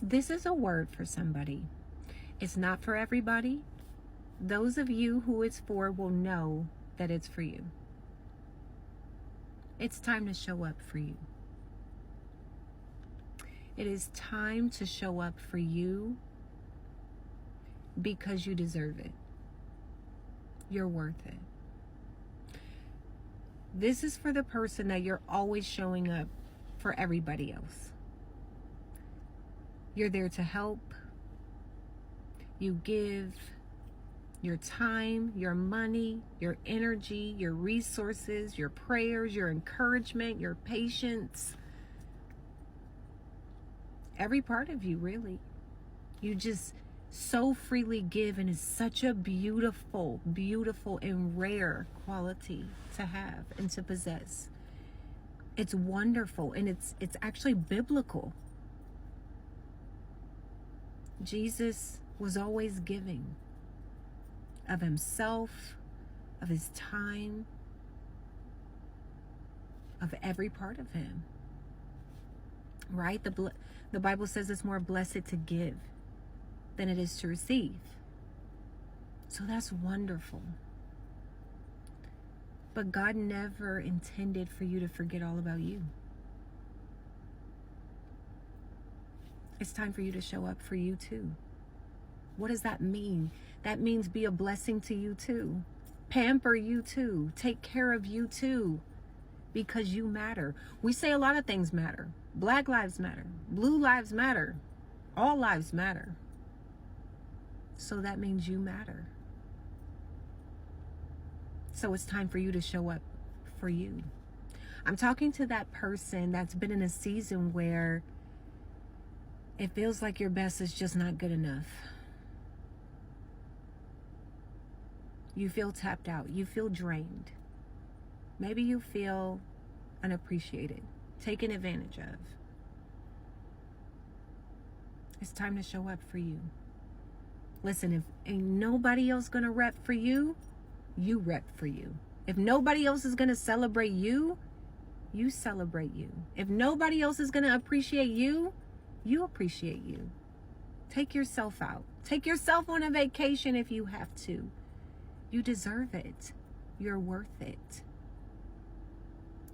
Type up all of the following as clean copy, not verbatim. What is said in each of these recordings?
This is a word for somebody. It's not for everybody. Those of you who it's for will know that it's for you. It's time to show up for you. It is time to show up for you because you deserve it. You're worth it. This is for the person that you're always showing up for everybody else. You're there to help. You give your time, your money, your energy, your resources, your prayers, your encouragement, your patience. Every part of you, really. You just so freely give, and it's such a beautiful, beautiful and rare quality to have and to possess. It's wonderful, and it's actually biblical. Jesus was always giving of himself, of his time, of every part of him. Right? The Bible says it's more blessed to give than it is to receive. So that's wonderful. But God never intended for you to forget all about you. It's time for you to show up for you too. What does that mean? That means be a blessing to you too. Pamper you too. Take care of you too. Because you matter. We say a lot of things matter. Black lives matter. Blue lives matter. All lives matter. So that means you matter. So it's time for you to show up for you. I'm talking to that person that's been in a season where it feels like your best is just not good enough. You feel tapped out. You feel drained. Maybe you feel unappreciated, taken advantage of. It's time to show up for you. Listen, if ain't nobody else gonna rep for you, you rep for you. If nobody else is gonna celebrate you, you celebrate you. If nobody else is gonna appreciate you, you appreciate you. Take yourself out. Take yourself on a vacation if you have to. You deserve it. You're worth it.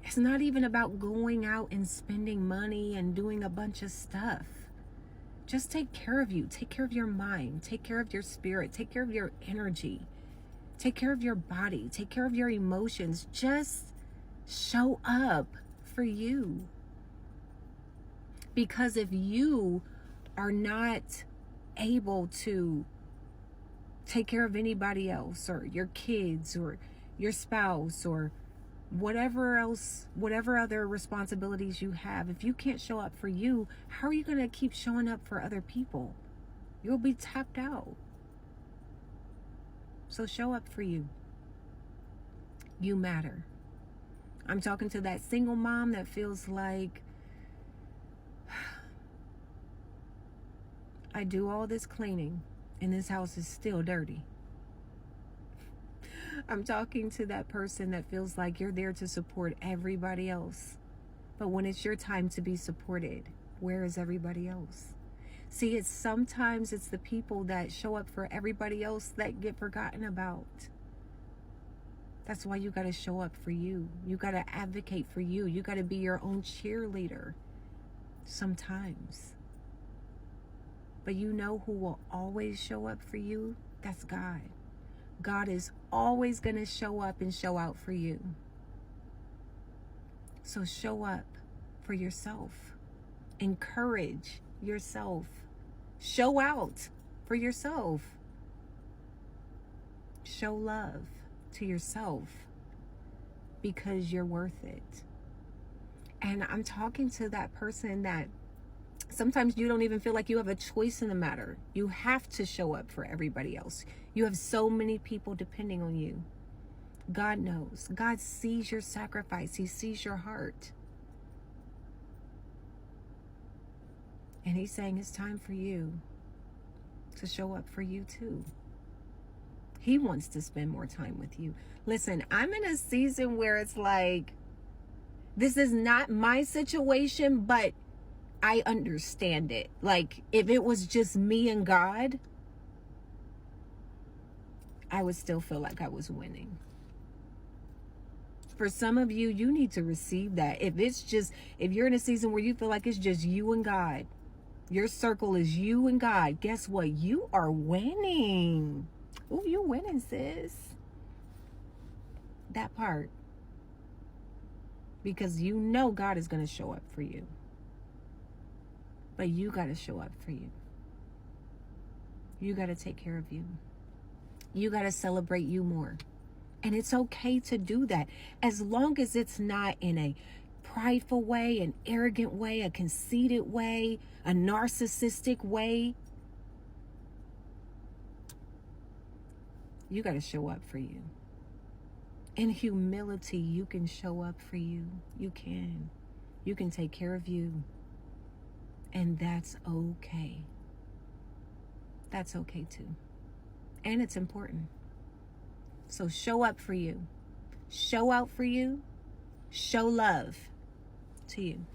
It's not even about going out and spending money and doing a bunch of stuff. Just take care of you. Take care of your mind. Take care of your spirit. Take care of your energy. Take care of your body. Take care of your emotions. Just show up for you. Because if you are not able to take care of anybody else, or your kids, or your spouse, or whatever else, whatever other responsibilities you have, if you can't show up for you, how are you going to keep showing up for other people? You'll be tapped out. So show up for you. You matter. I'm talking to that single mom that feels like, I do all this cleaning and this house is still dirty. I'm talking to that person that feels like you're there to support everybody else. But when it's your time to be supported, where is everybody else? See, sometimes it's the people that show up for everybody else that get forgotten about. That's why you got to show up for you. You got to advocate for you. You got to be your own cheerleader sometimes. But you know who will always show up for you? That's God. God is always going to show up and show out for you. So show up for yourself. Encourage yourself. Show out for yourself. Show love to yourself because you're worth it. And I'm talking to that person that sometimes you don't even feel like you have a choice in the matter. You have to show up for everybody else. You have so many people depending on you. God knows. God sees your sacrifice. He sees your heart. And he's saying it's time for you to show up for you too. He wants to spend more time with you. Listen, I'm in a season where it's like, this is not my situation, but I understand it. Like, if it was just me and God, I would still feel like I was winning. For some of you, you need to receive that. If you're in a season where you feel like it's just you and God, your circle is you and God, guess what? You are winning. Ooh, you winning, sis. That part. Because you know God is going to show up for you. But you got to show up for you. You got to take care of you. You got to celebrate you more. And it's okay to do that, as long as it's not in a prideful way, an arrogant way, a conceited way, a narcissistic way. You got to show up for you. In humility, you can show up for you. You can. You can take care of you. And that's okay. That's okay too. And it's important. So show up for you. Show out for you. Show love to you.